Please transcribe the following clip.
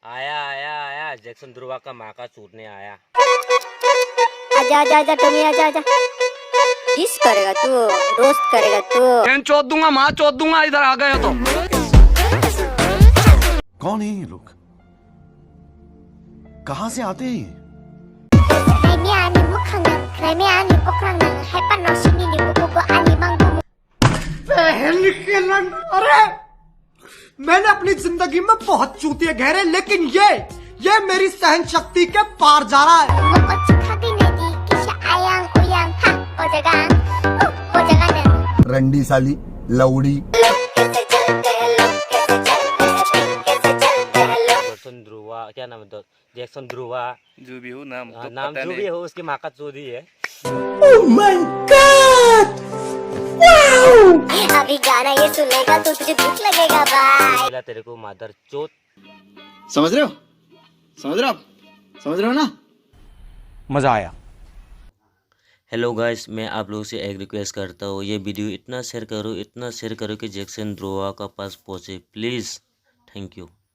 आया आया आया जैक्सन ध्रुवा का माँ का चूरने आया। आजा आजा आजा टोनी आजा आजा। किस करेगा तू, रोस्ट करेगा तू। चोद दूंगा माँ, चोद दूंगा इधर आ गए हो तो। कौन है ये लोग, कहाँ से आते हैं? अरे मैंने अपनी जिंदगी में बहुत चूतिए घेरे, लेकिन ये मेरी सहन शक्ति के पार जा रहा है। रंडी साली लौड़ी। जैक्सन ध्रुवा, क्या नाम है? जैक्सन ध्रुवा जो भी हो नाम तो नाम पता जो नहीं। भी हो उसकी माँ का चोरी है। अभी गाना ये सुनेगा तो तुझे दुख लगेगा भाई। तेरे को मादर चोत। समझ रहे हो, समझ रहे हो आप, समझ रहे हो ना? मजा आया। हेलो गाइस, मैं आप लोगों से एक रिक्वेस्ट करता हूँ, ये वीडियो इतना शेयर करो कि जैक्सन ध्रुवा का पास पहुँचे प्लीज़। Thank you.